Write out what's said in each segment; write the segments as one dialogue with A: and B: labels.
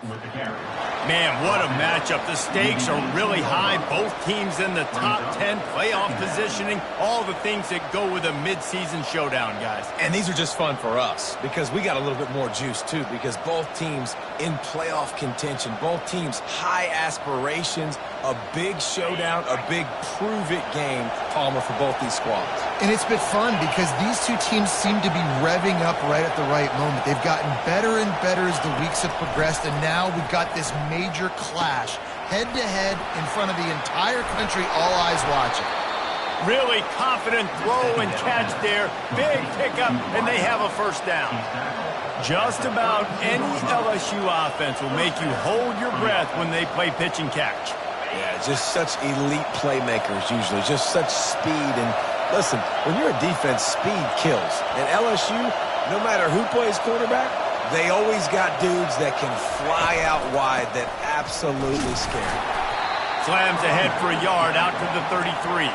A: Man, what a matchup. The stakes are really high. Both teams in the top 10, playoff positioning, all the things that go with a mid-season showdown, guys.
B: And these are just fun for us because we got a little bit more juice, too, because both teams in playoff contention, both teams high aspirations, a big showdown, a big prove-it game, Palmer, for both these squads.
C: And it's been fun because these two teams seem to be revving up right at the right moment. They've gotten better and better as the weeks have progressed, and now we've got this major clash, head-to-head in front of the entire country, all eyes watching.
A: Really confident throw and catch there. Big pickup, and they have a first down. Just about any LSU offense will make you hold your breath when they play pitch and catch.
B: Yeah, just such elite playmakers usually, just such speed. And listen, when you're a defense, speed kills. And LSU, no matter who plays quarterback, they always got dudes that can fly out wide that absolutely scare.
A: Slams ahead for a yard out to the 33.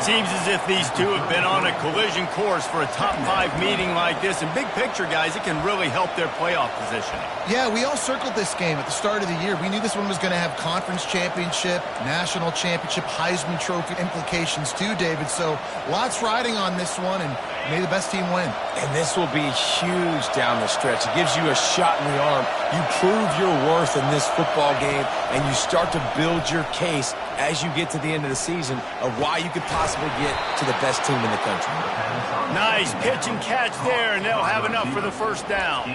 A: Seems as if these two have been on a collision course for a top 5 meeting like this. And big picture, guys, it can really help their playoff positioning.
C: Yeah, we all circled this game at the start of the year. We knew this one was going to have conference championship, national championship, Heisman Trophy implications too, David. So lots riding on this one, and may the best team win.
B: And this will be huge down the stretch. It gives you a shot in the arm. You prove your worth in this football game, and you start to build your case as you get to the end of the season of why you could possibly get to the best team in the country.
A: Nice pitch and catch there, and they'll have enough for the first down.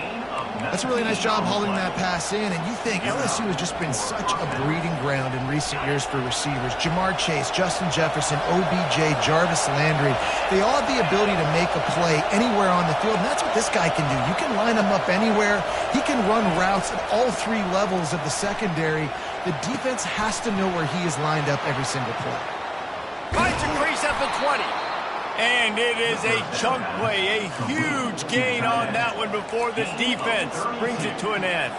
C: That's a really nice job hauling that pass in, and you think LSU has just been such a breeding ground in recent years for receivers. Jamar Chase, Justin Jefferson, OBJ, Jarvis Landry, they all have the ability to make a play anywhere on the field, and that's what this guy can do. You can line him up anywhere. He can run routes at all 3 levels of the secondary. The defense has to know where he is lined up every single play.
A: Finds a crease at the 20. And it is a chunk play, a huge gain on that one before the defense brings it to an end.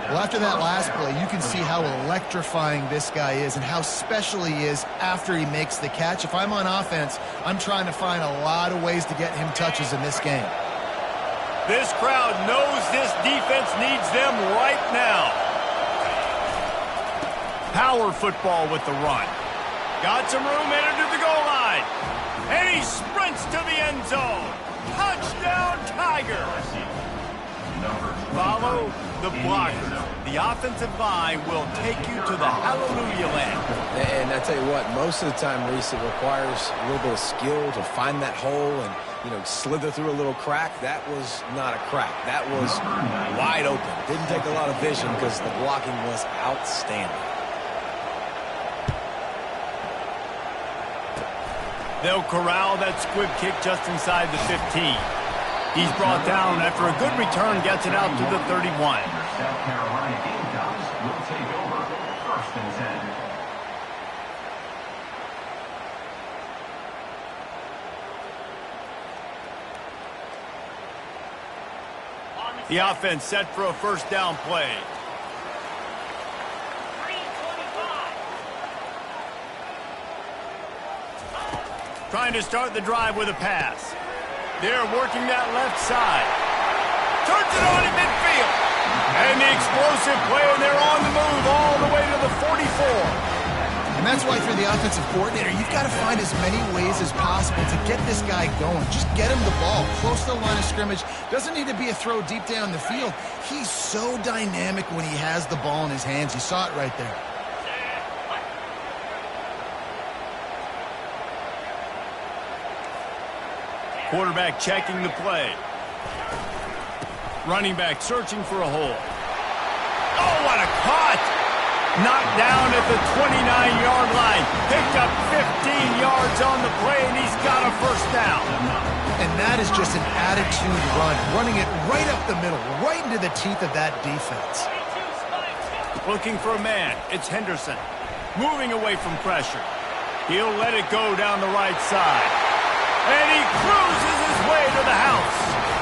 C: Well, after that last play, you can see how electrifying this guy is and how special he is after he makes the catch. If I'm on offense, I'm trying to find a lot of ways to get him touches in this game.
A: This crowd knows this defense needs them right now. Power football with the run. Got some room, entered to the goal line. And he sprints to the end zone. Touchdown, Tigers. Follow the blockers. The offensive line will take you to the hallelujah land.
B: And I tell you what, most of the time, Reese, it requires a little bit of skill to find that hole and, slither through a little crack. That was not a crack. That was wide open. Didn't take a lot of vision because the blocking was outstanding.
A: They'll corral that squib kick just inside the 15. He's brought down after a good return, gets it out to the 31.
D: South Carolina Gamecocks will take over 1st and 10.
A: The offense set for a first down play. Trying to start the drive with a pass. They're working that left side. Turns it on in midfield. And the explosive play, and they're on the move all the way to the 44.
C: And that's why for the offensive coordinator, you've got to find as many ways as possible to get this guy going. Just get him the ball close to the line of scrimmage. Doesn't need to be a throw deep down the field. He's so dynamic when he has the ball in his hands. You saw it right there.
A: Quarterback checking the play. Running back searching for a hole. Oh, what a cut! Knocked down at the 29-yard line. Picked up 15 yards on the play, and he's got a first down.
C: And that is just an attitude run. Running it right up the middle, right into the teeth of that defense.
A: Looking for a man. It's Henderson. Moving away from pressure. He'll let it go down the right side. And he cruises his way to the house.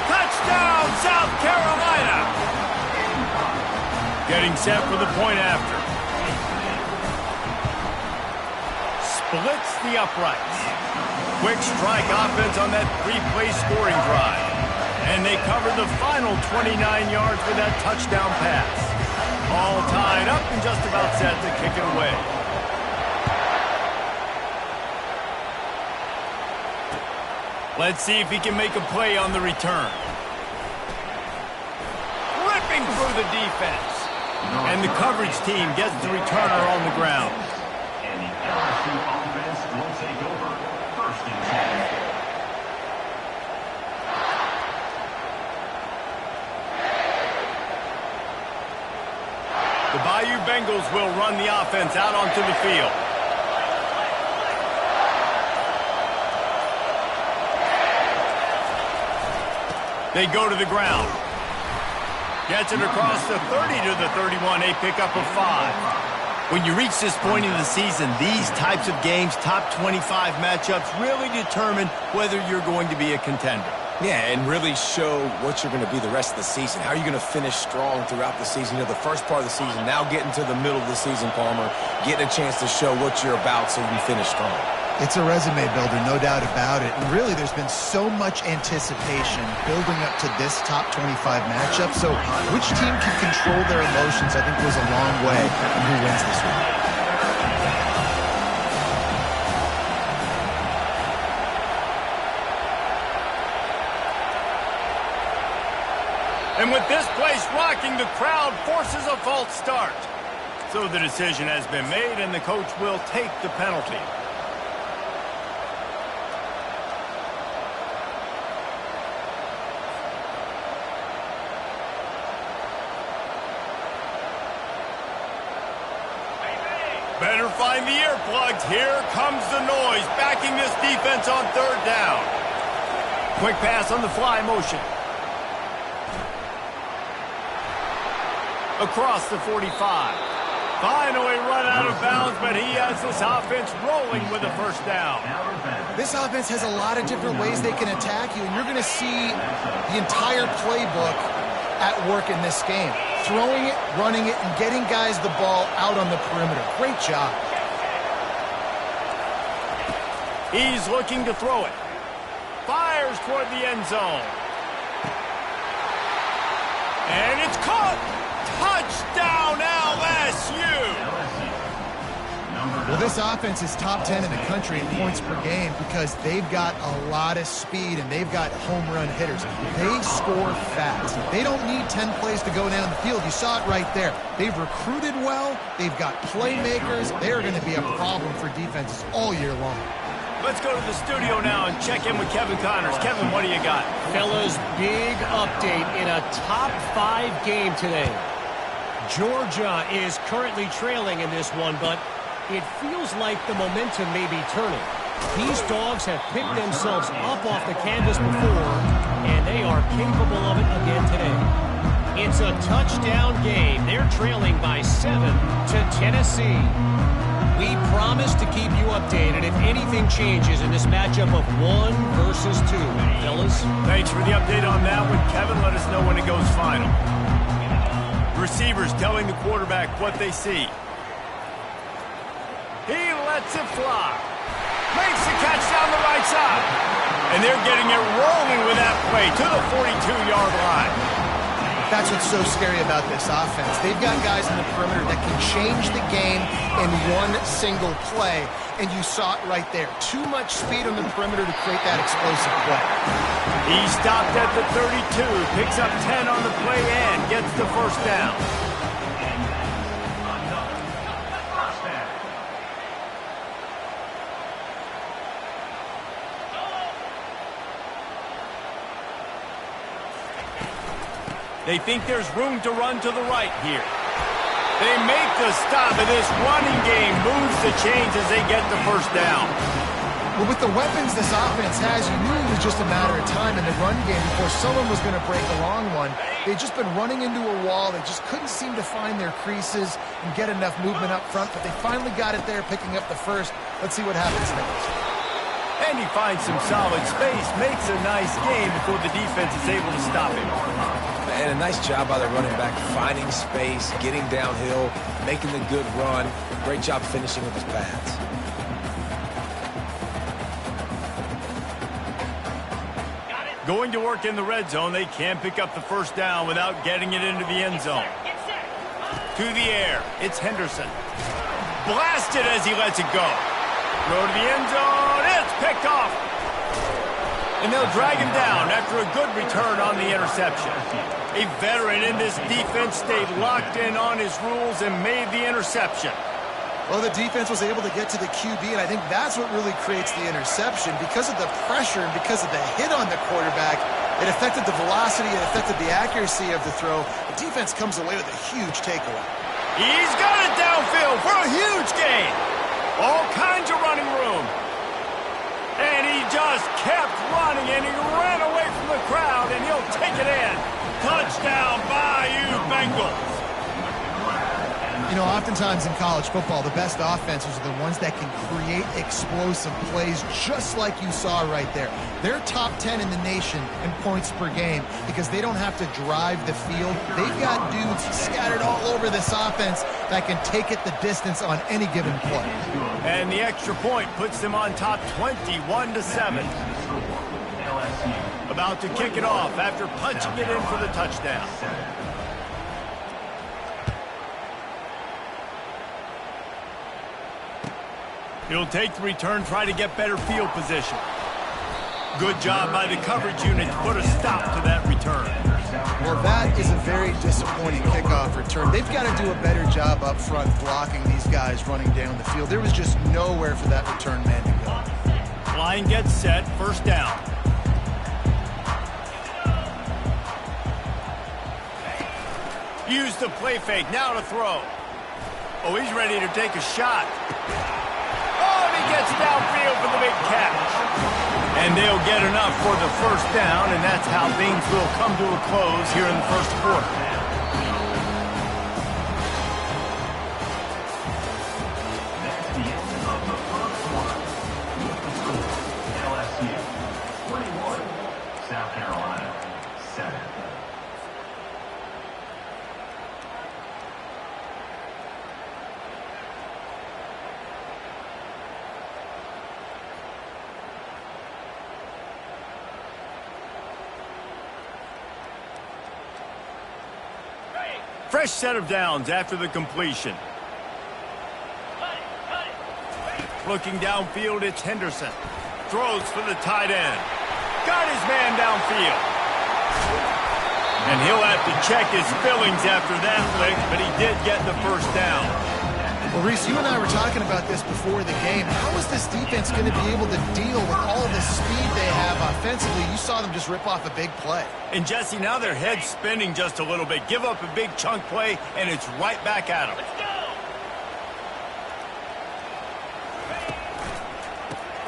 A: Touchdown, South Carolina. Getting set for the point after. Splits the uprights. Quick strike offense on that 3-play scoring drive. And they cover the final 29 yards with that touchdown pass. set to kick it away. Let's see if he can make a play on the return. Ripping through the defense. And the coverage team gets the returner on the ground.
D: And the LSU offense will take over. First and 10.
A: The Bayou Bengals will run the offense out onto the field. They go to the ground. Gets it across the 30 to the 31, a pickup of 5. When you reach this point in the season, these types of games, top 25 matchups, really determine whether you're going to be a contender.
B: Yeah, and really show what you're going to be the rest of the season. How are you going to finish strong throughout the season? You know, the first part of the season, now getting to the middle of the season, Palmer, getting a chance to show what you're about so you can finish strong.
C: It's a resume builder, no doubt about it. And really, there's been so much anticipation building up to this top 25 matchup. So which team can control their emotions, I think, goes a long way in who wins this one.
A: And with this place rocking, the crowd forces a false start. So the decision has been made, and the coach will take the penalty. Better find the earplugs. Here comes the noise, backing this defense on third down. Quick pass on the fly motion. Across the 45. Finally run out of bounds, but he has this offense rolling with a first down.
C: This offense has a lot of different ways they can attack you, and you're going to see the entire playbook at work in this game. Throwing it, running it, and getting guys the ball out on the perimeter. Great job.
A: He's looking to throw it. Fires toward the end zone. And it's caught. Touchdown, LSU!
C: Well, this offense is top 10 in the country in points per game because they've got a lot of speed and they've got home run hitters. They score fast. They don't need 10 plays to go down the field. You saw it right there. They've recruited well. They've got playmakers. They're going to be a problem for defenses all year long.
A: Let's go to the studio now and check in with Kevin Connors. Kevin, what do you got?
E: Fellas, big update in a top 5 game today. Georgia is currently trailing in this one, but it feels like the momentum may be turning. These dogs have picked themselves up off the canvas before, and they are capable of it again today. It's a touchdown game. They're trailing by 7 to Tennessee. We promise to keep you updated if anything changes in this matchup of 1 versus 2. Fellas?
A: Thanks for the update on that one, Kevin. Let us know when it goes final. Receivers telling the quarterback what they see. He lets it fly. Makes the catch down the right side. And they're getting it rolling with that play to the 42-yard line.
C: That's what's so scary about this offense. They've got guys in the perimeter that can change the game in one single play, and you saw it right there. Too much speed on the perimeter to create that explosive play.
A: He stopped at the 32, picks up 10 on the play and gets the first down. They think there's room to run to the right here. They make the stop, and this running game moves the chains as they get the first down.
C: Well, with the weapons this offense has, you knew it was just a matter of time in the run game before someone was going to break a long one. They've just been running into a wall. They just couldn't seem to find their creases and get enough movement up front, but they finally got it there, picking up the first. Let's see what happens next.
A: And he finds some solid space, makes a nice game before the defense is able to stop him.
B: And a nice job by the running back, finding space, getting downhill, making the good run. Great job finishing with his pads.
A: Going to work in the red zone, they can't pick up the first down without getting it into the end zone. To the air. It's Henderson. Blasted as he lets it go. Throw to the end zone. It's picked off. And they'll drag him down after a good return on the interception. A veteran in this defense stayed locked in on his rules and made the interception.
C: Well, the defense was able to get to the QB, and I think that's what really creates the interception. Because of the pressure and because of the hit on the quarterback, it affected the velocity, it affected the accuracy of the throw. The defense comes away with a huge takeaway.
A: He's got it downfield for a huge gain. All kinds of running room. And he just kept running, and he ran away from the crowd, and he'll take it in. Touchdown, Bayou Bengals.
C: You know, oftentimes in college football, the best offenses are the ones that can create explosive plays, just like you saw right there. They're top 10 in the nation in points per game because they don't have to drive the field. They've got dudes scattered all over this offense that can take it the distance on any given play.
A: And the extra point puts them on top 21-7. About to kick it off after punching it in for the touchdown. He'll take the return, try to get better field position. Good job by the coverage unit to put a stop to that return.
C: Well, that is a very disappointing kickoff return. They've got to do a better job up front blocking these guys running down the field. There was just nowhere for that return man to go.
A: Line gets set, first down. Use the play fake, now to throw. Oh, he's ready to take a shot. Gets downfield for the big catch. And they'll get enough for the first down, and that's how things will come to a close here in the first quarter.
D: That's the end of the first quarter. LSU 21, South Carolina 7.
A: Fresh set of downs after the completion. Looking downfield, it's Henderson. Throws for the tight end. Got his man downfield. And he'll have to check his fillings after that lick, but he did get the first down.
C: Well, Reese, you and I were talking about this before the game. How is this defense going to be able to deal with all the speed they have offensively? You saw them just rip off a big play.
A: And, Jesse, now their head's spinning just a little bit. Give up a big chunk play, and it's right back at them.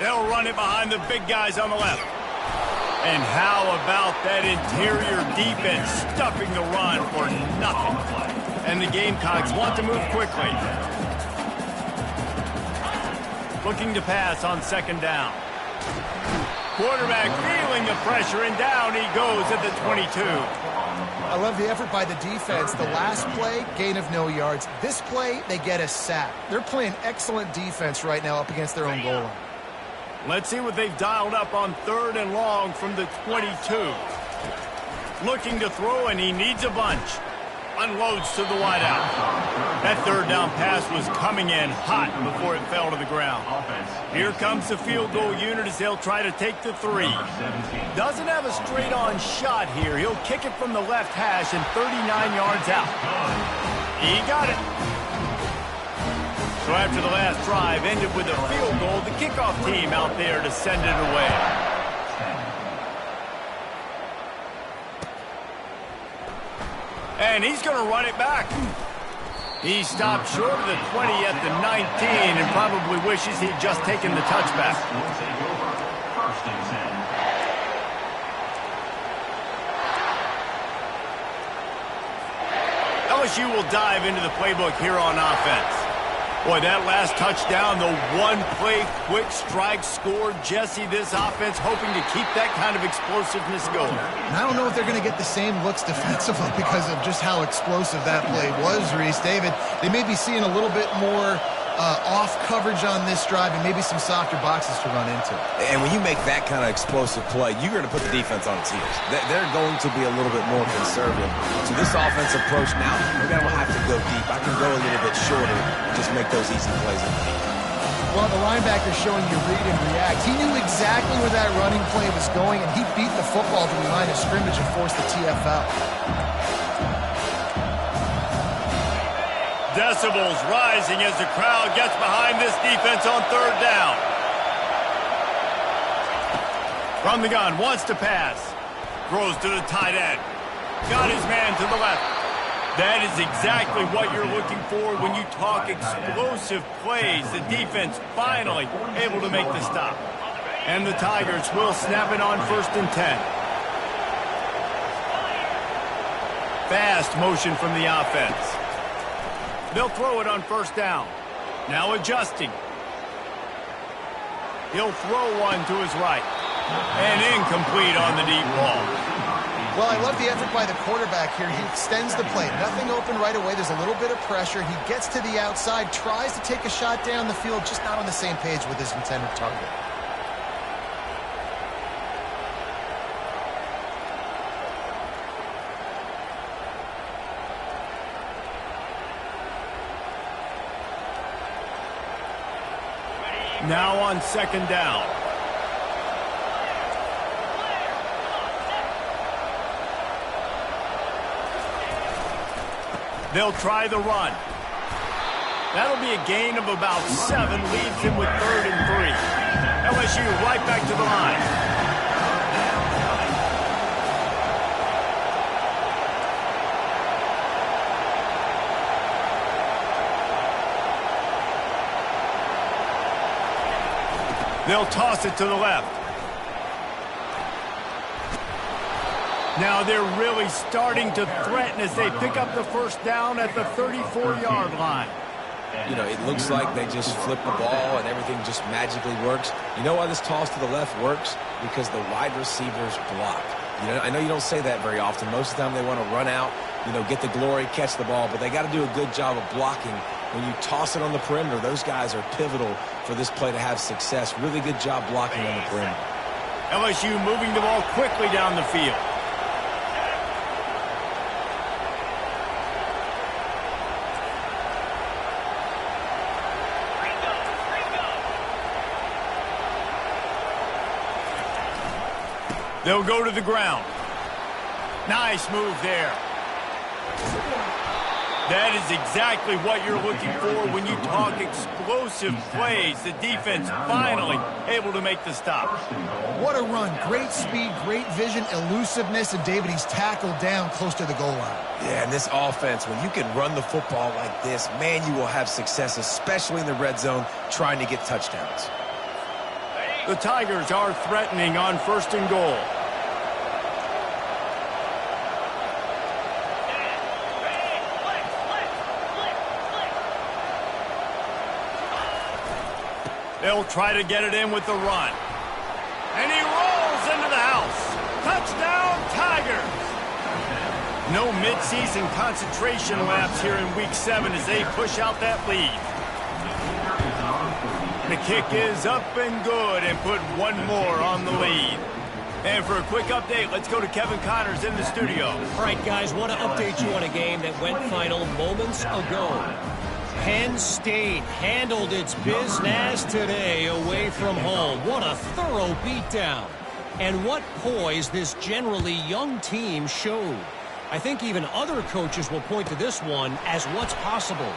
A: They'll run it behind the big guys on the left. And how about that interior defense stuffing the run for nothing? And the Gamecocks want to move quickly. Looking to pass on second down. Quarterback feeling the pressure, and down he goes at the 22.
C: I love the effort by the defense. The last play, gain of no yards. This play, they get a sack. They're playing excellent defense right now up against their own goal line.
A: Let's see what they've dialed up on third and long from the 22. Looking to throw, and he needs a bunch. Unloads to the wideout. That third down pass was coming in hot before it fell to the ground. Here comes the field goal unit as they'll try to take the 3. Doesn't have a straight-on shot here. He'll kick it from the left hash and 39 yards out. He got it. So after the last drive ended with a field goal, the kickoff team out there to send it away. And he's going to run it back. He stopped short of the 20 at the 19 and probably wishes he'd just taken the touchback.
D: First and 10.
A: LSU will dive into the playbook here on offense. Boy, that last touchdown, the one-play quick strike score. Jesse, this offense hoping to keep that kind of explosiveness going.
C: And I don't know if they're going to get the same looks defensively because of just how explosive that play was, Reese. David, they may be seeing a little bit more off coverage on this drive and maybe some softer boxes to run into.
B: And when you make that kind of explosive play, you're going to put the defense on its heels. They're going to be a little bit more conservative. So this offensive approach now, maybe I don't have to go deep. I can go a little bit shorter and just make those easy plays in the deep.
C: Well, the linebacker's showing you read and react. He knew exactly where that running play was going, and he beat the football to the line of scrimmage and forced the TFL.
A: Decibels rising as the crowd gets behind this defense on third down. From the gun, wants to pass. Throws to the tight end. Got his man to the left. That is exactly what you're looking for when you talk explosive plays. The defense finally able to make the stop. And the Tigers will snap it on 1st and 10. Fast motion from the offense. They'll throw it on 1st down. Now adjusting. He'll throw one to his right. And incomplete on the deep ball.
C: Well, I love the effort by the quarterback here. He extends the play. Nothing open right away. There's a little bit of pressure. He gets to the outside, tries to take a shot down the field, just not on the same page with his intended target.
A: Now on 2nd down. They'll try the run. That'll be a gain of about 7, leaves him with 3rd and 3. LSU right back to the line. They'll toss it to the left. Now they're really starting to threaten as they pick up the 1st down at the 34-yard line.
B: You know, it looks like they just flip the ball and everything just magically works. You know why this toss to the left works? Because the wide receivers block. You know, I know you don't say that very often. Most of the time they want to run out, you know, get the glory, catch the ball, but they got to do a good job of blocking. When you toss it on the perimeter, those guys are pivotal for this play to have success. Really good job blocking on the perimeter.
A: LSU moving the ball quickly down the field. They'll go to the ground. Nice move there. That is exactly what you're looking for when you talk explosive plays. The defense finally able to make the stop.
C: What a run. Great speed, great vision, elusiveness, and David, he's tackled down close to the goal line.
B: Yeah, and this offense, when you can run the football like this, man, you will have success, especially in the red zone, trying to get touchdowns.
A: The Tigers are threatening on 1st and goal. They'll try to get it in with the run. And he rolls into the house. Touchdown, Tigers! No midseason concentration laps here in Week 7 as they push out that lead. The kick is up and good and put one more on the lead. And for a quick update, let's go to Kevin Connors in the studio.
E: All right, guys, want to update you on a game that went final moments ago. Penn State handled its business today away from home. What a thorough beatdown. And what poise this generally young team showed. I think even other coaches will point to this one as what's possible.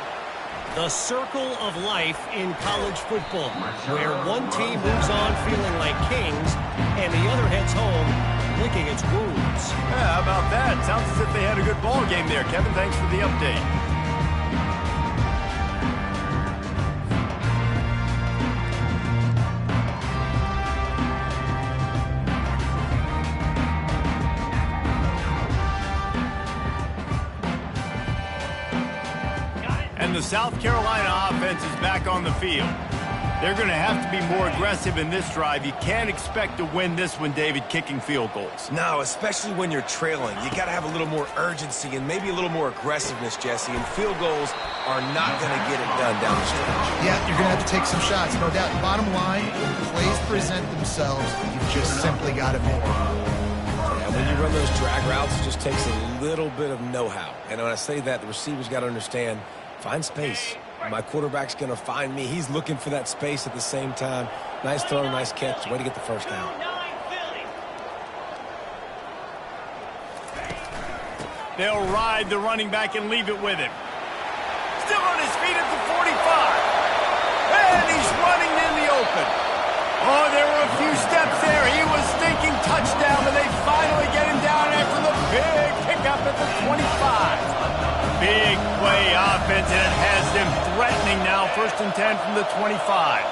E: The circle of life in college football, where one team moves on feeling like kings and the other heads home licking its wounds.
A: Yeah, how about that? Sounds as if they had a good ball game there. Kevin, thanks for the update. And the South Carolina offense is back on the field. They're going to have to be more aggressive in this drive. You can't expect to win this one, David, kicking field goals.
B: No, especially when you're trailing. You got to have a little more urgency and maybe a little more aggressiveness, Jesse. And field goals are not going to get it done down the stretch.
C: Yeah, you're going to have to take some shots, no doubt. Bottom line, plays present themselves. You just simply got to make them.
B: Yeah, when you run those drag routes, it just takes a little bit of know-how. And when I say that, the receivers got to understand, find space. My quarterback's going to find me. He's looking for that space at the same time. Nice throw, nice catch. Way to get the first down.
A: They'll ride the running back and leave it with him. Still on his feet at the 45. And he's running in the open. Oh, there were a few steps there. He was thinking touchdown, but they finally get him down after the big pickup at the 25. Big play offense, and it has them threatening now. 1st and 10 from the 25.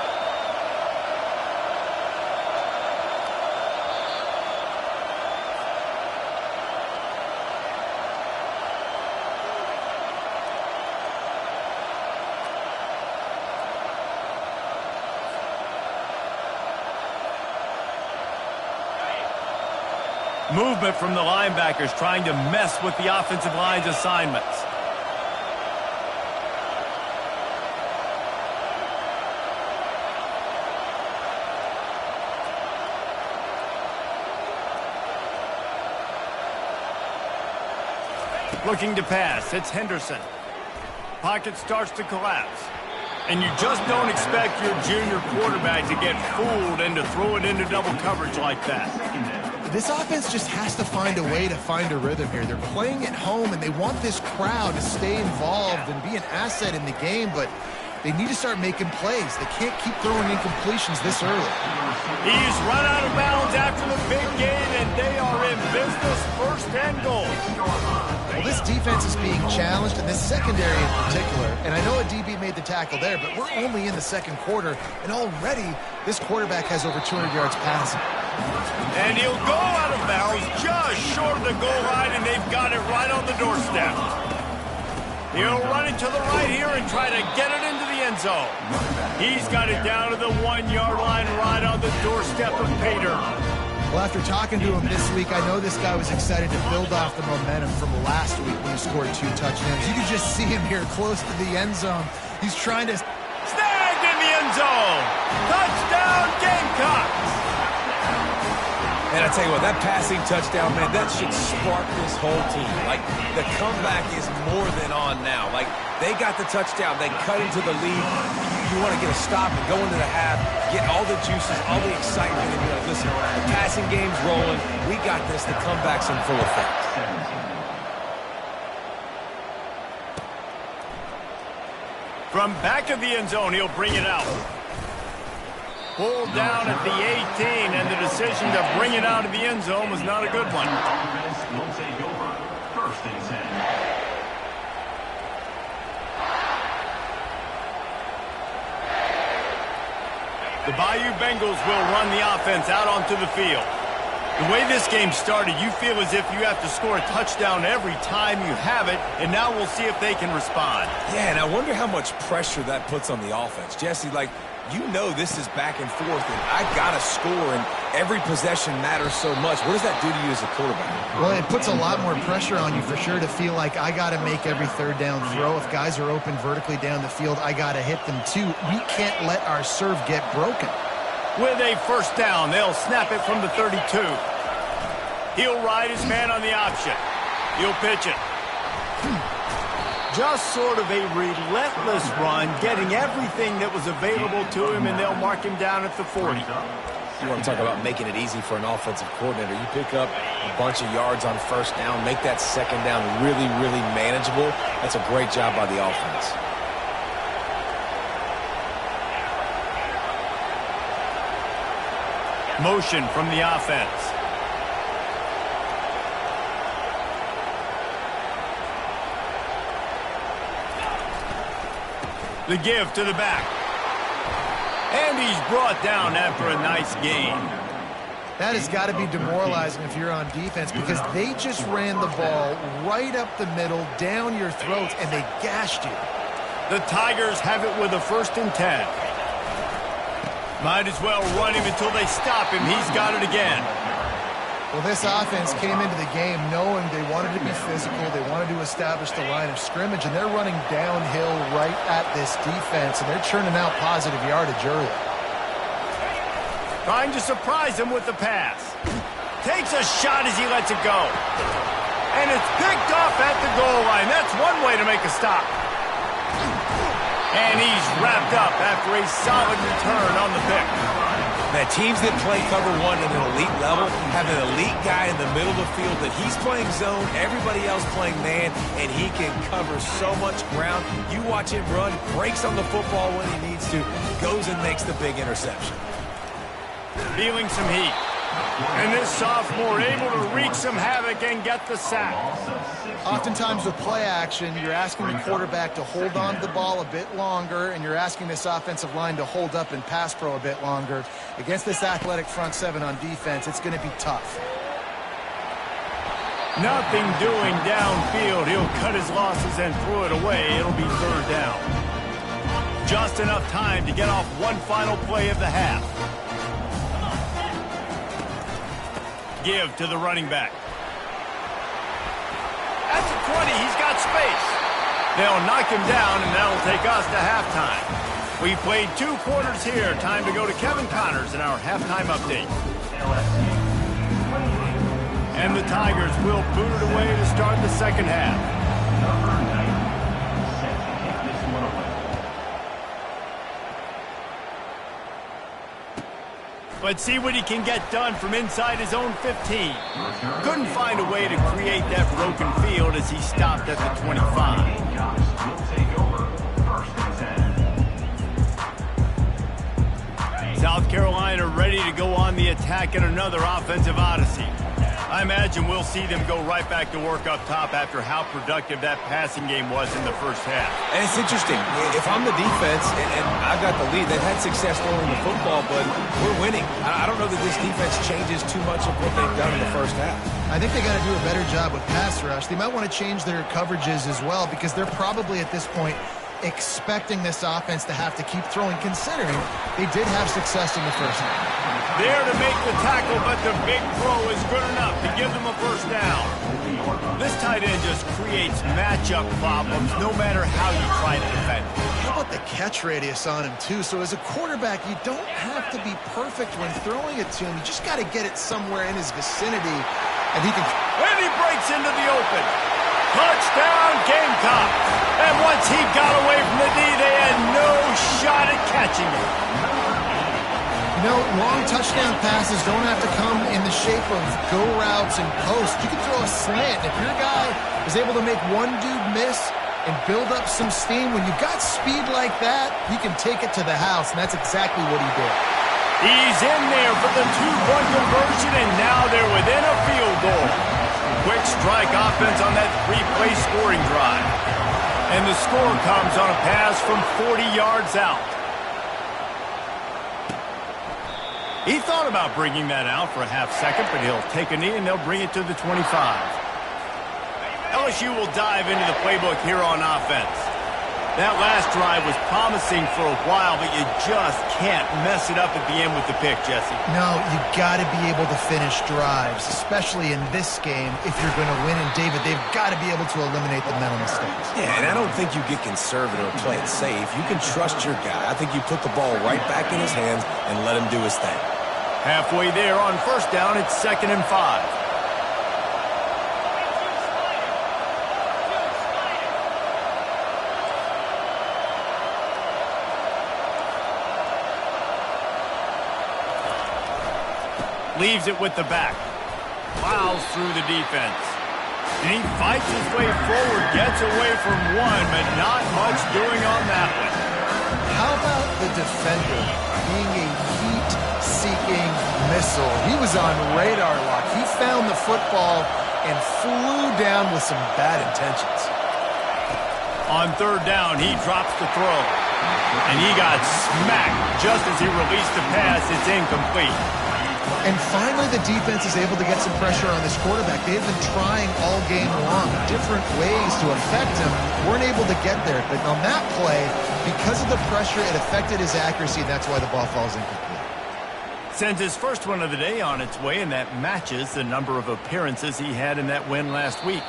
A: Movement from the linebackers trying to mess with the offensive line's assignments. Looking to pass, it's Henderson. Pocket starts to collapse. And you just don't expect your junior quarterback to get fooled and to throw it into double coverage like that.
C: This offense just has to find a way to find a rhythm here. They're playing at home, and they want this crowd to stay involved and be an asset in the game, but they need to start making plays. They can't keep throwing incompletions this early.
A: He's run out of bounds after the big gain, and they are in business. 1st and goal.
C: Well, this defense is being challenged, and this secondary in particular, and I know a DB made the tackle there, but we're only in the 2nd quarter, and already this quarterback has over 200 yards passing.
A: And he'll go out of bounds just short of the goal line, and they've got it right on the doorstep. He'll run it to the right here and try to get it into the end zone. He's got it down to the 1-yard line right on the doorstep of Pater.
C: Well, after talking to him this week, I know this guy was excited to build off the momentum from last week when he scored 2 touchdowns. You can just see him here close to the end zone. He's trying to...
A: Snagged in the end zone! Touchdown, Gamecocks!
B: And I tell you what, that passing touchdown, man, that should spark this whole team. Like, the comeback is more than on now. Like, they got the touchdown. They cut into the lead. You want to get a stop and go into the half, get all the juices, all the excitement, and be like, listen, the passing game's rolling. We got this. The comeback's in full effect.
A: From back of the end zone, he'll bring it out. Pulled down at the 18, and the decision to bring it out of the end zone was not a good one.
D: Will take over. 1st and 10.
A: The Bayou Bengals will run the offense out onto the field. The way this game started, you feel as if you have to score a touchdown every time you have it, and now we'll see if they can respond.
B: Yeah, and I wonder how much pressure that puts on the offense. Jesse, like, you know this is back and forth, and I got to score, and every possession matters so much. What does that do to you as a quarterback?
C: Well, it puts a lot more pressure on you for sure to feel like I got to make every 3rd down throw. If guys are open vertically down the field, I got to hit them too. We can't let our serve get broken.
A: With a 1st down, they'll snap it from the 32. He'll ride his man on the option. He'll pitch it. Just sort of a relentless run, getting everything that was available to him, and they'll mark him down at the 40.
B: You want to talk about making it easy for an offensive coordinator. You pick up a bunch of yards on 1st down, make that 2nd down really, really manageable. That's a great job by the offense.
A: Motion from the offense. The give to the back. And he's brought down after a nice gain.
C: That has got to be demoralizing if you're on defense, because they just ran the ball right up the middle, down your throats, and they gashed you.
A: The Tigers have it with a 1st and 10. Might as well run him until they stop him. He's got it again.
C: Well, this offense came into the game knowing they wanted to be physical, they wanted to establish the line of scrimmage, and they're running downhill right at this defense, and they're churning out positive yardage early.
A: Trying to surprise him with the pass. Takes a shot as he lets it go. And it's picked off at the goal line. That's one way to make a stop. And he's wrapped up after a solid return on the pick.
B: Man, teams that play cover one at an elite level have an elite guy in the middle of the field that he's playing zone, everybody else playing man, and he can cover so much ground. You watch him run, breaks on the football when he needs to, goes and makes the big interception.
A: Feeling some heat. And this sophomore able to wreak some havoc and get the sack.
C: Oftentimes with play action, you're asking the quarterback to hold on to the ball a bit longer, and you're asking this offensive line to hold up in pass pro a bit longer. Against this athletic front seven on defense, it's going to be tough.
A: Nothing doing downfield. He'll cut his losses and throw it away. It'll be third down. Just enough time to get off one final play of the half. Give to the running back. At the 20, he's got space. They'll knock him down, and that'll take us to halftime. We played 2 quarters here. Time to go to Kevin Connors in our halftime update. And the Tigers will boot it away to start the second half. Let's see what he can get done from inside his own 15. Couldn't find a way to create that broken field as he stopped at the 25. South Carolina ready to go on the attack in another offensive odyssey. I imagine we'll see them go right back to work up top after how productive that passing game was in the first half.
B: And it's interesting. If I'm the defense and I've got the lead, they've had success throwing the football, but we're winning. I don't know that this defense changes too much of what they've done in the first half.
C: I think they got to do a better job with pass rush. They might want to change their coverages as well, because they're probably at this point expecting this offense to have to keep throwing, considering they did have success in the first half.
A: There to make the tackle, but the big throw is good enough to give them a first down. This tight end just creates matchup problems no matter how you try to defend.
C: How about the catch radius on him, too? So as a quarterback, you don't have to be perfect when throwing it to him. You just got to get it somewhere in his vicinity, and he can...
A: And he breaks into the open. Touchdown, Gamecock. And once he got away from the D, they had no shot at catching him.
C: You know, long touchdown passes don't have to come in the shape of go routes and posts. You can throw a slant. If your guy is able to make one dude miss and build up some steam, when you've got speed like that, you can take it to the house, and that's exactly what he did.
A: He's in there for the 2-point conversion, and now they're within a field goal. Quick strike offense on that 3-play scoring drive. And the score comes on a pass from 40 yards out. He thought about bringing that out for a half second, but he'll take a knee and they'll bring it to the 25. LSU will dive into the playbook here on offense. That last drive was promising for a while, but you just can't mess it up at the end with the pick, Jesse.
C: No, you got to be able to finish drives, especially in this game if you're going to win. And, David, they've got to be able to eliminate the mental mistakes.
B: Yeah, and I don't think you get conservative or play it safe. You can trust your guy. I think you put the ball right back in his hands and let him do his thing.
A: Halfway there on first down, it's 2nd and 5. Leaves it with the back. Plows through the defense. And he fights his way forward, gets away from one, but not much doing on that one.
C: How about the defender being a heat-seeking missile? He was on radar lock. He found the football and flew down with some bad intentions.
A: On third down, he drops the throw. And he got smacked just as he released the pass. It's incomplete.
C: And finally, the defense is able to get some pressure on this quarterback. They've been trying all game long, different ways to affect him. Weren't able to get there. But on that play, because of the pressure, it affected his accuracy, and that's why the ball falls incomplete.
A: Sends his first one of the day on its way, and that matches the number of appearances he had in that win last week.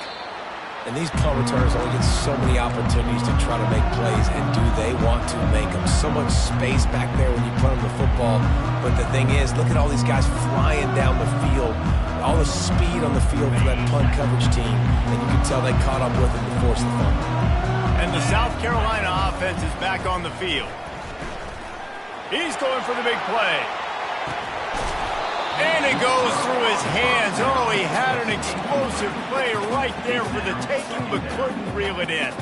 B: And these punt returners only get so many opportunities to try to make plays, and do they want to make them? So much space back there when you punt them the football. But the thing is, look at all these guys flying down the field, all the speed on the field for that punt coverage team, and you can tell they caught up with him to force the fumble.
A: And the South Carolina offense is back on the field. He's going for the big play. And it goes through his hands. Oh, he had an explosive play right there for the taking, but couldn't reel it in.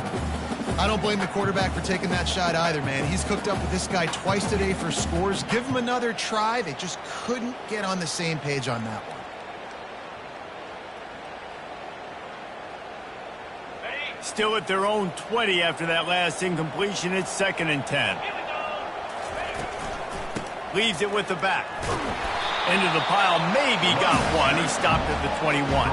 C: I don't blame the quarterback for taking that shot either, man. He's cooked up with this guy twice today for scores. Give him another try. They just couldn't get on the same page on that one.
A: Still at their own 20 after that last incompletion. It's 2nd and 10. Leaves it with the back. Into the pile, maybe got one. He stopped at the 21.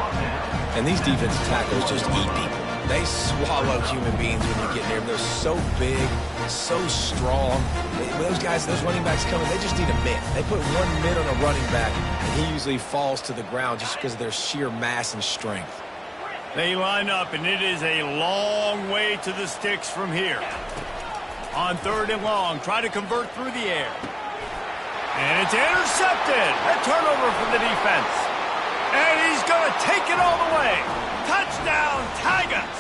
B: And these defensive tackles just eat people. They swallow human beings when you get near them. They're so big, so strong. When those guys, those running backs coming, they just need a mitt. They put one mitt on a running back, and he usually falls to the ground just because of their sheer mass and strength.
A: They line up, and it is a long way to the sticks from here. On 3rd and long, try to convert through the air. And it's intercepted. A turnover for the defense. And he's going to take it all the way. Touchdown, Tigers.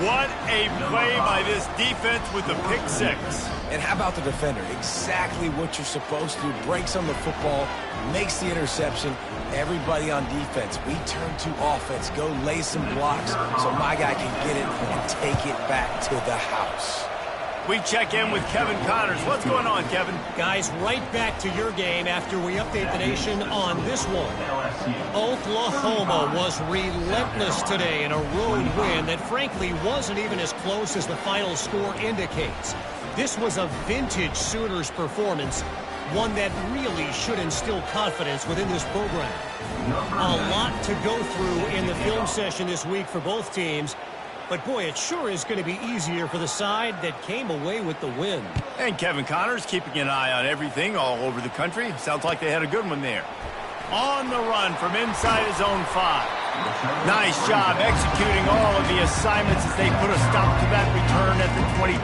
A: What a play by this defense with the pick 6.
B: And how about the defender? Exactly what you're supposed to do. Breaks on the football, makes the interception. Everybody on defense, we turn to offense. Go lay some blocks so my guy can get it and take it back to the house.
A: We check in with Kevin Connors. What's going on, Kevin?
E: Guys, right back to your game after we update the nation on this one. Oklahoma was relentless today in a road win that frankly wasn't even as close as the final score indicates. This was a vintage Sooners performance, one that really should instill confidence within this program. A lot to go through in the film session this week for both teams. But, boy, it sure is going to be easier for the side that came away with the win.
A: And Kevin Connors keeping an eye on everything all over the country. Sounds like they had a good one there. On the run from inside his own 5. Nice job executing all of the assignments as they put a stop to that return at the 22.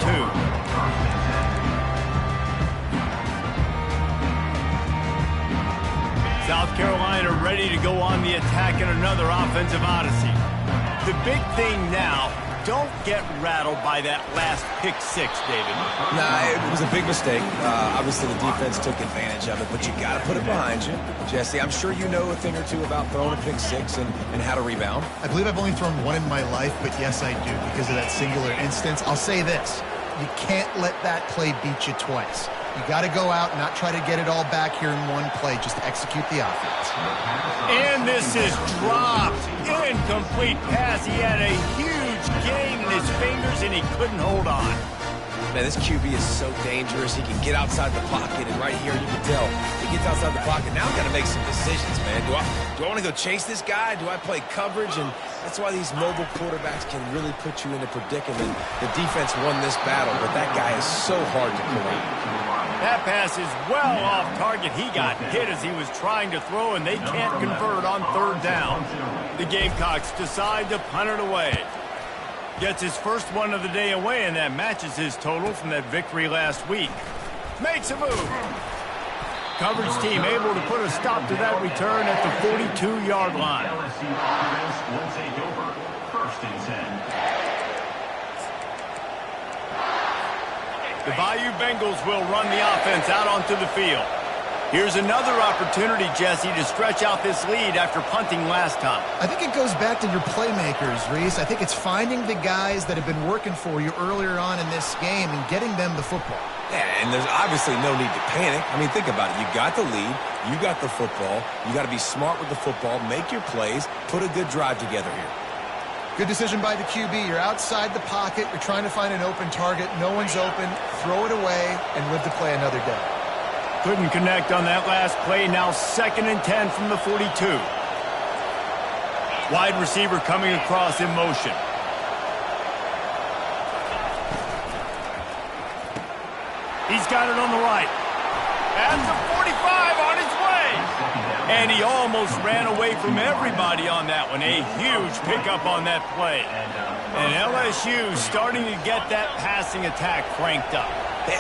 A: South Carolina ready to go on the attack in another offensive odyssey. The big thing now, don't get rattled by that last pick 6, David.
B: Nah, it was a big mistake. Obviously, the defense took advantage of it, but you got to put it behind you. Jesse, I'm sure you know a thing or two about throwing a pick 6 and how to rebound.
C: I believe I've only thrown one in my life, but yes, I do because of that singular instance. I'll say this. You can't let that play beat you twice. You got to go out and not try to get it all back here in one play. Just execute the offense.
A: And this is dropped. Incomplete pass. He had a huge gain in his fingers, and he couldn't hold on.
B: Man, this QB is so dangerous. He can get outside the pocket, and right here you can tell he gets outside the pocket. Now I've got to make some decisions, man. Do I want to go chase this guy? Do I play coverage? And that's why these mobile quarterbacks can really put you in a predicament. The defense won this battle, but that guy is so hard to corral.
A: That pass is well off target. He got hit as he was trying to throw, and they can't convert on 3rd down. The Gamecocks decide to punt it away. Gets his first one of the day away, and that matches his total from that victory last week. Makes a move. Coverage team able to put a stop to that return at the 42-yard line.
D: LSU offense will take over. 1st and 10.
A: The Bayou Bengals will run the offense out onto the field. Here's another opportunity, Jesse, to stretch out this lead after punting last time.
C: I think it goes back to your playmakers, Reese. I think it's finding the guys that have been working for you earlier on in this game and getting them the football.
B: Yeah, and there's obviously no need to panic. I mean, think about it. You got the lead. You got the football. You got to be smart with the football. Make your plays. Put a good drive together here.
C: Good decision by the QB. You're outside the pocket. You're trying to find an open target. No one's open. Throw it away and live to play another day.
A: Couldn't connect on that last play. Now 2nd and 10 from the 42. Wide receiver coming across in motion. He's got it on the right. At the 45 on his way. And he almost ran away from everybody on that one. A huge pickup on that play. And LSU starting to get that passing attack cranked up.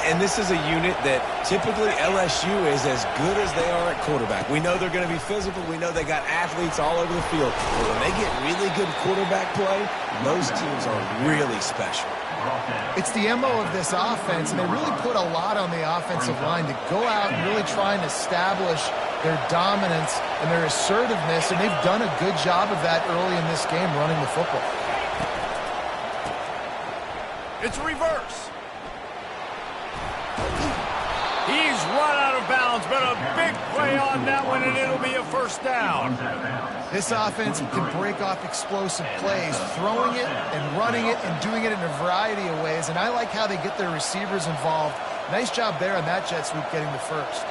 B: And this is a unit that typically LSU is as good as they are at quarterback. We know they're going to be physical. We know they got athletes all over the field. But when they get really good quarterback play, those teams are really special.
C: It's the MO of this offense, and they really put a lot on the offensive line to go out and really try and establish their dominance and their assertiveness, and they've done a good job of that early in this game running the football.
A: It's a reverse. He's run out of bounds, but a big play on that one, and it'll be a first down.
C: This offense can break off explosive plays, throwing it and running it and doing it in a variety of ways, and I like how they get their receivers involved. Nice job there on that jet sweep getting the first.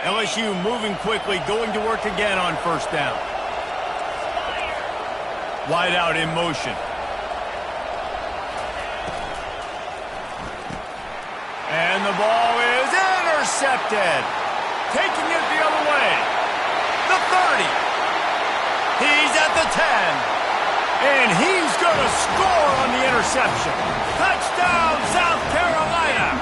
A: LSU moving quickly, going to work again on first down. Wide out in motion. And the ball is intercepted. Taking it the other way. The 30. He's at the 10. And he's going to score on the interception. Touchdown, South Carolina.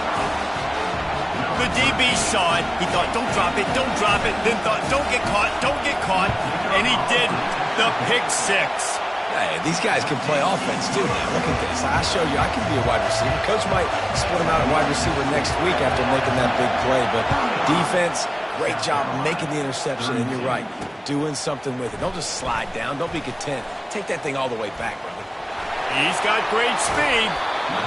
A: The DB saw it. He thought, don't drop it, don't drop it. Then thought, don't get caught, don't get caught. And he did the pick six.
B: Hey, these guys can play offense, too, man. Look at this. I show you I can be a wide receiver. Coach might split him out at wide receiver next week after making that big play. But defense, great job making the interception. And you're right, doing something with it. Don't just slide down. Don't be content. Take that thing all the way back, brother.
A: He's got great speed.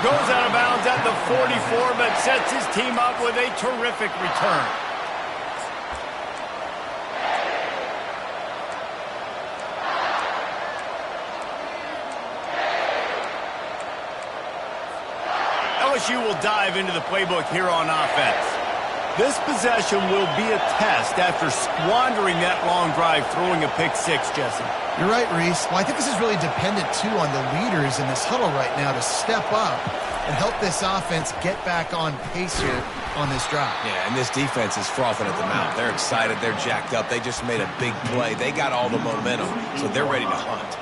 A: Goes out of bounds at the 44, but sets his team up with a terrific return. LSU will dive into the playbook here on offense. This possession will be a test after squandering that long drive throwing a pick six, Jesse.
C: You're right, Reese. Well, I think this is really dependent, too, on the leaders in this huddle right now to step up and help this offense get back on pace here on this drive.
B: Yeah, and this defense is frothing at the mouth. They're excited. They're jacked up. They just made a big play. They got all the momentum, so they're ready to hunt.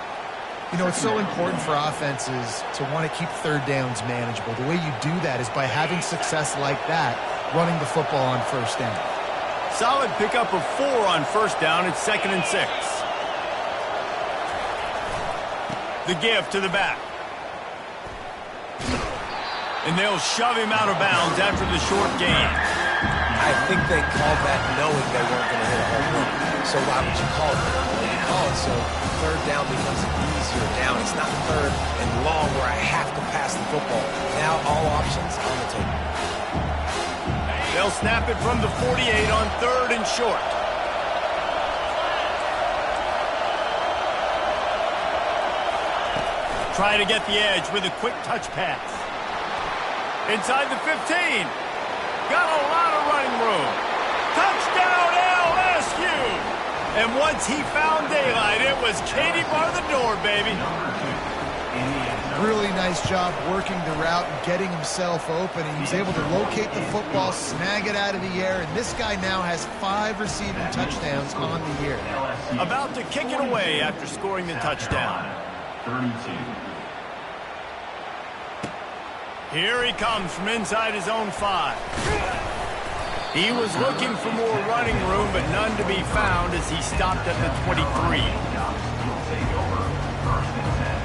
C: You know, it's so important for offenses to want to keep third downs manageable. The way you do that is by having success like that, running the football on first down.
A: Solid pickup of 4 on first down. It's 2nd and 6. The give to the back. And they'll shove him out of bounds after the short gain.
B: I think they called that knowing they weren't going to hit a home run. So why would you call it? Well, you call it so third down becomes an easier down. It's not third and long where I have to pass the football. Now all options on the table.
A: They'll snap it from the 48 on 3rd and short. Try to get the edge with a quick touch pass. Inside the 15. Got a lot of running room. Touchdown LSU! And once he found daylight, it was Katie bar the door, baby.
C: Really nice job working the route and getting himself open. He was able to locate the football, snag it out of the air, and this guy now has 5 receiving touchdowns on the year.
A: About to kick it away after scoring the touchdown.
D: 32.
A: Here he comes from inside his own 5. He was looking for more running room, but none to be found as he stopped at the 23.
D: Will take over 1st and 10.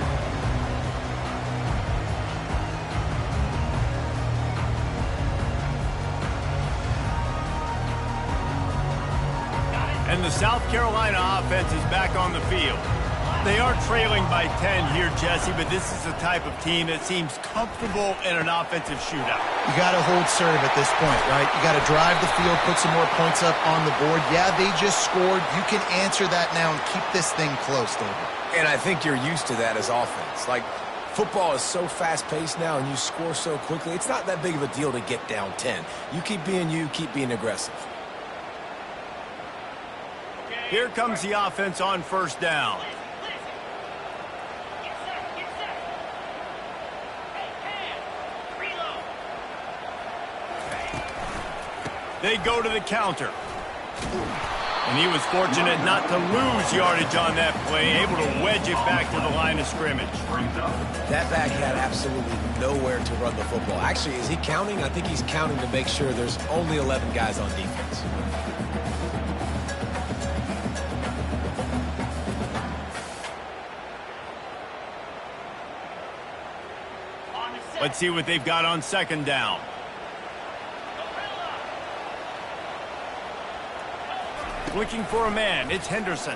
A: And the South Carolina offense is back on the field. They are trailing by 10 here, Jesse, but this is the type of team that seems comfortable in an offensive shootout.
C: You got to hold serve at this point, right? You got to drive the field, put some more points up on the board. Yeah, they just scored. You can answer that now and keep this thing close, David.
B: And I think you're used to that as offense. Like, football is so fast-paced now and you score so quickly, it's not that big of a deal to get down 10. You keep being you, keep being aggressive.
A: Here comes the offense on first down. They go to the counter. And he was fortunate not to lose yardage on that play, able to wedge it back to the line of scrimmage.
B: That back had absolutely nowhere to run the football. Actually, is he counting? I think he's counting to make sure there's only 11 guys on defense.
A: Let's see what they've got on second down. Looking for a man. It's Henderson.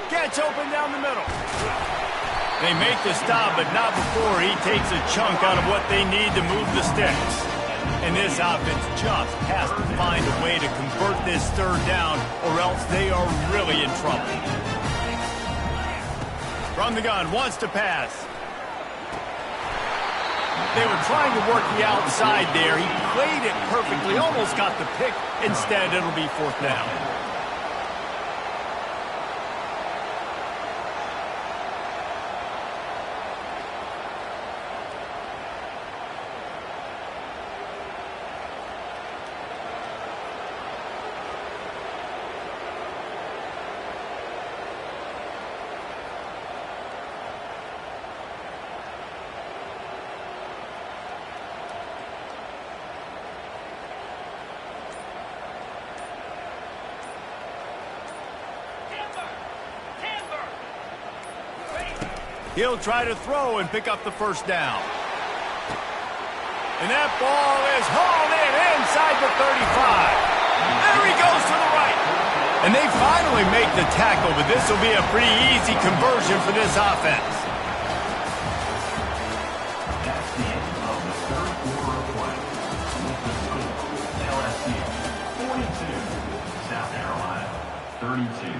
A: Gets open down the middle. They make the stop, but not before he takes a chunk out of what they need to move the sticks. And this offense just has to find a way to convert this third down, or else they are really in trouble. From the gun, wants to pass. They were trying to work the outside there. He played it perfectly, almost got the pick. Instead, it'll be fourth down. He'll try to throw and pick up the first down. And that ball is hauled in inside the 35. There he goes to the right. And they finally make the tackle, but this will be a pretty easy conversion for this offense.
D: That's the end of the third quarter of play. With the score, LSU 42, South Carolina 32.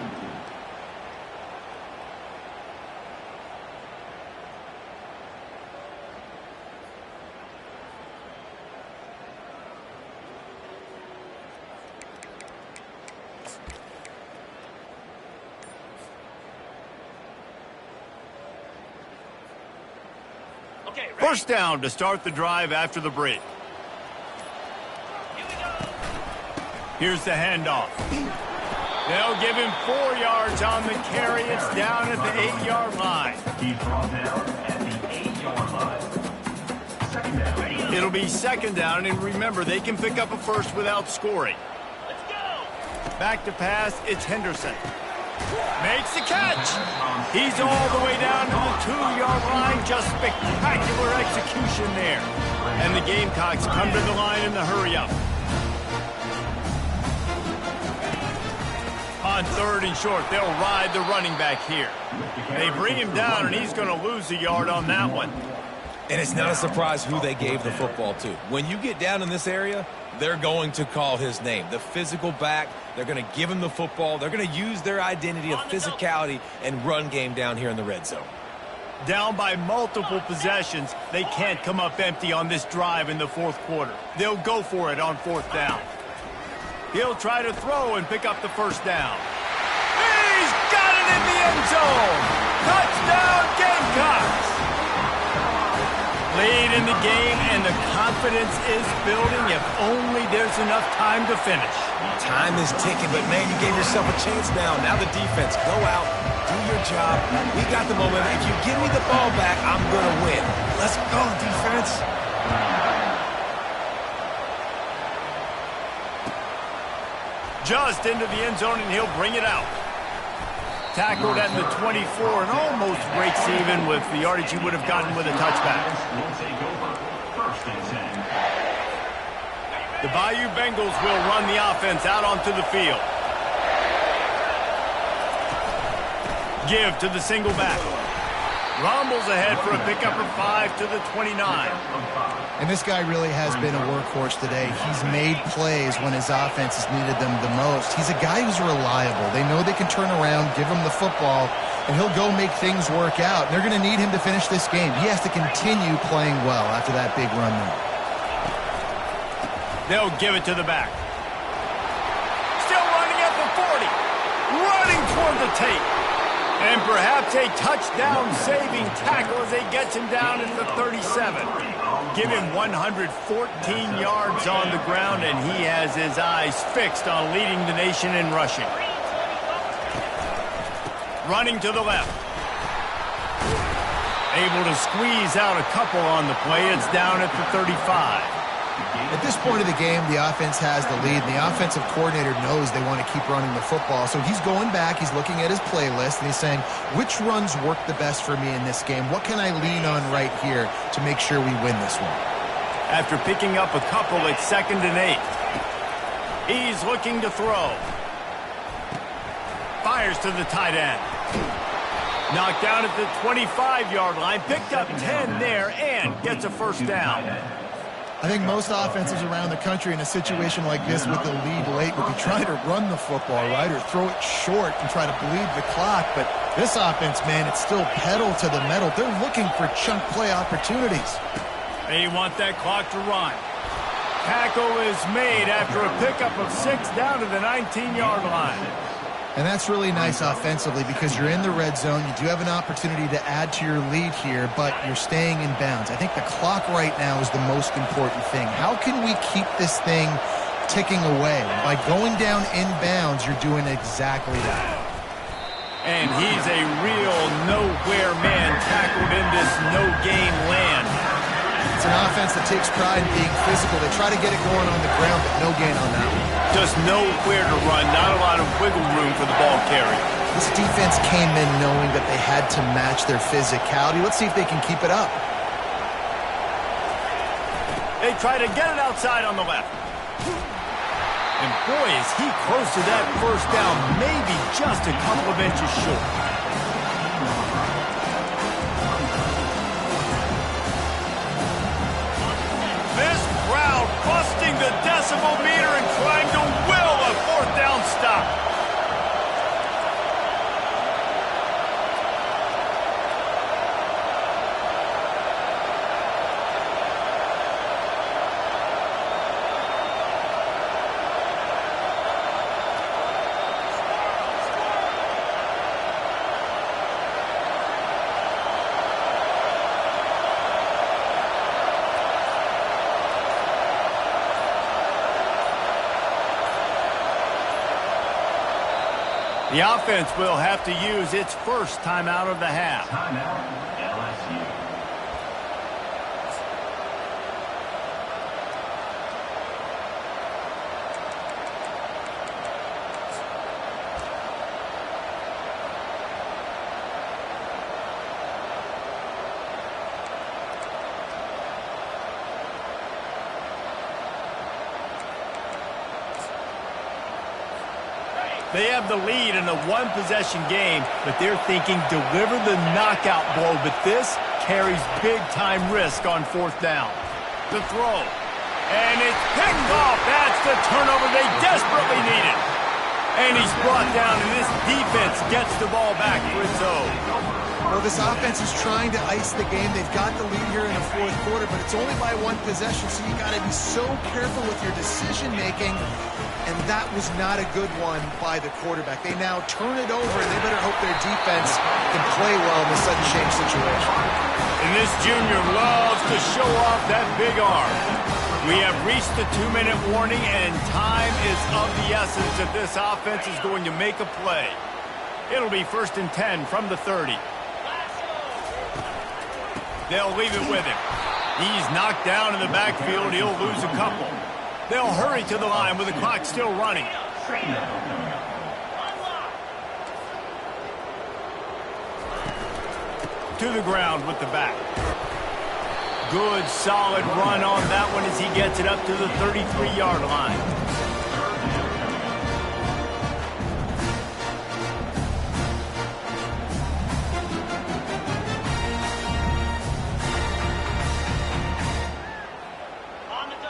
A: First down to start the drive after the break. Here's the handoff. They'll give him 4 yards on the carry. It's down at the 8-yard line.
D: He's brought down at the 8-yard line. Second down.
A: It'll be second down, and remember, they can pick up a first without scoring. Let's go. Back to pass, it's Henderson. Makes the catch. He's all the way down to the 2-yard line. Just spectacular execution there. And the Gamecocks come to the line in the hurry-up. On third and short, they'll ride the running back here. They bring him down, and he's going to lose a yard on that one.
B: And it's not a surprise who they gave the football to. When you get down in this area, they're going to call his name. The physical back, they're going to give him the football. They're going to use their identity of physicality and run game down here in the red zone.
A: Down by multiple possessions, they can't come up empty on this drive in the fourth quarter. They'll go for it on fourth down. He'll try to throw and pick up the first down. He's got it in the end zone! Touchdown, Gamecocks! Late in the game, and the confidence is building if only there's enough time to finish.
B: Time is ticking, but man, you gave yourself a chance now. Now the defense, go out, do your job. We got the momentum. If you give me the ball back, I'm going to win. Let's go, defense.
A: Just into the end zone, and he'll bring it out. Tackled at the 24 and almost breaks even with the yardage he would have gotten with a touchback. The Bayou Bengals will run the offense out onto the field. Give to the single back. Rumbles ahead for a pickup of 5 to the 29.
C: And this guy really has been a workhorse today. He's made plays when his offense has needed them the most. He's a guy who's reliable. They know they can turn around, give him the football, and he'll go make things work out. And they're going to need him to finish this game. He has to continue playing well after that big run there.
A: They'll give it to the back. Still running at the 40. Running toward the tape. And perhaps a touchdown-saving tackle as they gets him down at the 37. Give him 114 yards on the ground, and he has his eyes fixed on leading the nation in rushing. Running to the left. Able to squeeze out a couple on the play. It's down at the 35.
C: At this point of the game, the offense has the lead. The offensive coordinator knows they want to keep running the football. So he's going back, he's looking at his playlist, and he's saying, which runs work the best for me in this game? What can I lean on right here to make sure we win this one?
A: After picking up a couple, it's 2nd and 8. He's looking to throw. Fires to the tight end. Knocked down at the 25-yard line. Picked up 10 there and gets a first down.
C: I think most offenses around the country in a situation like this with the lead late would be trying to run the football, right, or throw it short and try to bleed the clock. But this offense, man, it's still pedal to the metal. They're looking for chunk play opportunities.
A: They want that clock to run. Tackle is made after a pickup of 6 down to the 19-yard line.
C: And that's really nice offensively because you're in the red zone. You do have an opportunity to add to your lead here, but you're staying in bounds. I think the clock right now is the most important thing. How can we keep this thing ticking away? By going down in bounds, you're doing exactly that.
A: And he's a real nowhere man tackled in this no-gain land.
C: It's an offense that takes pride in being physical. They try to get it going on the ground, but no gain on that one.
A: Just nowhere to run, not a lot of wiggle room for the ball carrier.
C: This defense came in knowing that they had to match their physicality. Let's see if they can keep it up.
A: They try to get it outside on the left. And boy, is he close to that first down, maybe just a couple of inches short. This crowd busting the decibel meter and trying to will a 4th down stop. The offense will have to use its first timeout of the half.
D: Timeout, LSU.
A: They have the lead in a one-possession game, but they're thinking deliver the knockout blow. But this carries big-time risk on 4th down. The throw. And it's picked off. That's the turnover they desperately needed. And he's brought down, and this defense gets the ball back for its own.
C: Well, this offense is trying to ice the game. They've got the lead here in the 4th quarter, but it's only by 1 possession, so you got to be so careful with your decision-making. And that was not a good one by the quarterback. They now turn it over, and they better hope their defense can play well in this sudden change situation.
A: And this junior loves to show off that big arm. We have reached the 2-minute warning, and time is of the essence if this offense is going to make a play. It'll be 1st and 10 from the 30. They'll leave it with him. He's knocked down in the backfield. He'll lose a couple. They'll hurry to the line with the clock still running. To the ground with the back. Good, solid run on that one as he gets it up to the 33-yard line.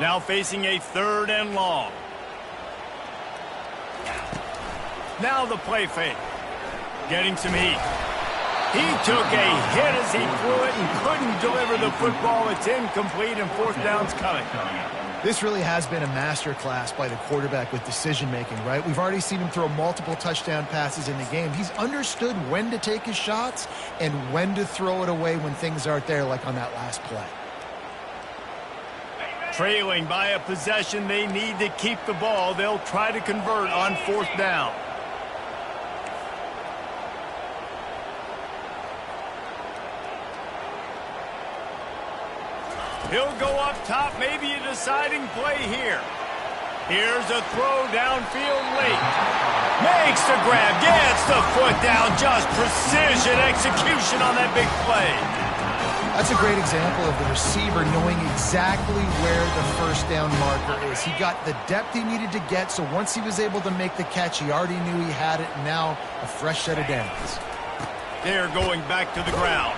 A: Now facing a 3rd and long. Now the play fake. Getting some heat. He took a hit as he threw it and couldn't deliver the football. It's incomplete and 4th down's coming.
C: This really has been a masterclass by the quarterback with decision-making, right? We've already seen him throw multiple touchdown passes in the game. He's understood when to take his shots and when to throw it away when things aren't there, like on that last play.
A: Trailing by a possession, they need to keep the ball. They'll try to convert on 4th down. He'll go up top, maybe a deciding play here. Here's a throw downfield late. Makes the grab, gets the foot down, just precision execution on that big play.
C: That's a great example of the receiver knowing exactly where the first down marker is. He got the depth he needed to get, so once he was able to make the catch, he already knew he had it, and now a fresh set of downs.
A: They're going back to the ground.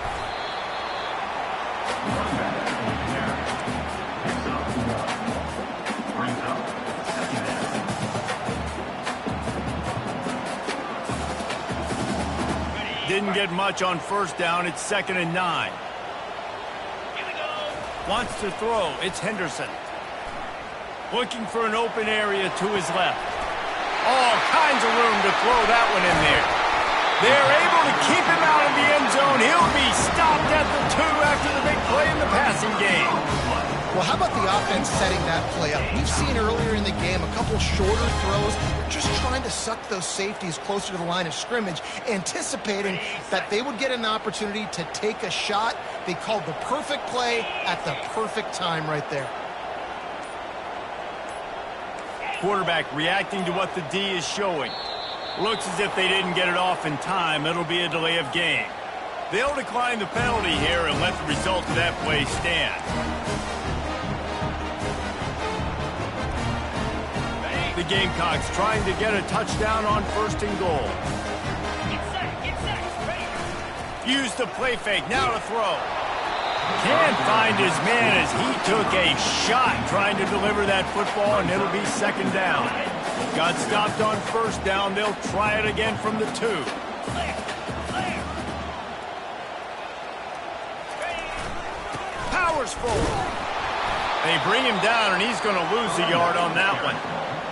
A: Didn't get much on 1st down. It's 2nd and 9. Wants to throw. It's Henderson. Looking for an open area to his left. All kinds of room to throw that one in there. They're able to keep him out of the end zone. He'll be stopped at the 2 after the big play in the passing game.
C: Well, how about the offense setting that play up? We've seen earlier in the game a couple shorter throws, just trying to suck those safeties closer to the line of scrimmage, anticipating that they would get an opportunity to take a shot. They called the perfect play at the perfect time right there.
A: Quarterback reacting to what the D is showing. Looks as if they didn't get it off in time. It'll be a delay of game. They'll decline the penalty here and let the result of that play stand. The Gamecocks trying to get a touchdown on 1st and goal. Use the play fake, now to throw. Can't find his man as he took a shot trying to deliver that football, and it'll be 2nd down. Got stopped on 1st down. They'll try it again from the 2. Powers forward. They bring him down, and he's going to lose a yard on that one.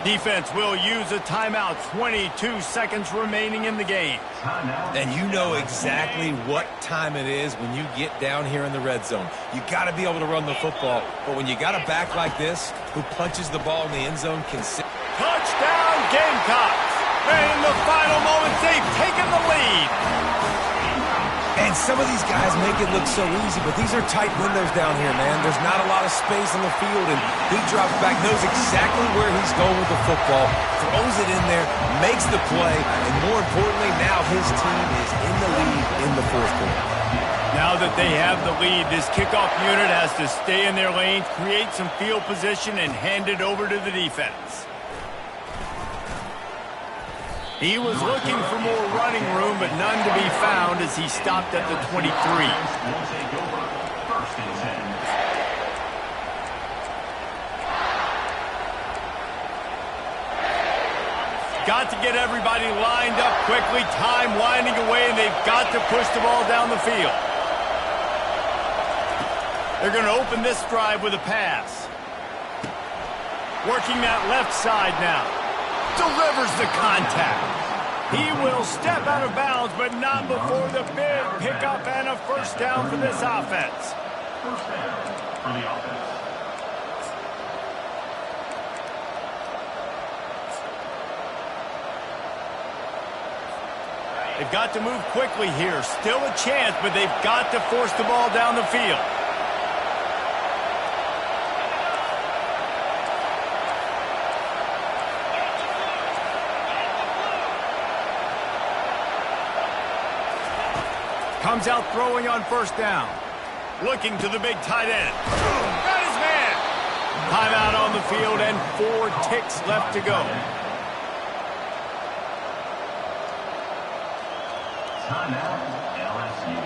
A: Defense will use a timeout. 22 seconds remaining in the game.
B: And you know exactly what time it is when you get down here in the red zone. You got to be able to run the football. But when you got a back like this who punches the ball in the end zone,
A: touchdown Gamecocks. And in the final moments, they've taken the lead.
B: And some of these guys make it look so easy, but these are tight windows down here, man. There's not a lot of space on the field, and he drops back, knows exactly where he's going with the football, throws it in there, makes the play, and more importantly, now his team is in the lead in the 4th quarter.
A: Now that they have the lead, this kickoff unit has to stay in their lanes, create some field position, and hand it over to the defense. He was looking for more running room, but none to be found as he stopped at the 23. Got to get everybody lined up quickly, time winding away, and they've got to push the ball down the field. They're going to open this drive with a pass. Working that left side now. Delivers the contact. He will step out of bounds, but not before the big pickup and a 1st down for this offense.
D: 1st down for the offense.
A: They've got to move quickly here. Still a chance, but they've got to force the ball down the field. Comes out throwing on 1st down. Looking to the big tight end. Got his man. Timeout on the field and 4 ticks left to go.
D: Timeout, LSU.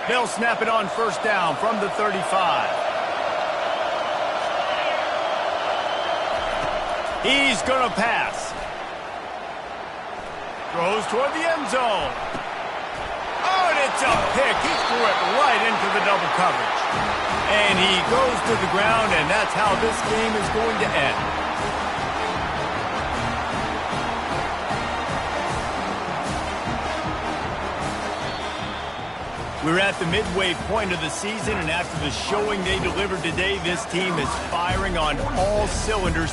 A: They'll snap it on 1st down from the 35. He's going to pass. Throws toward the end zone. Oh, and it's a pick. He threw it right into the double coverage. And he goes to the ground, and that's how this game is going to end. We're at the midway point of the season, and after the showing they delivered today, this team is firing on all cylinders.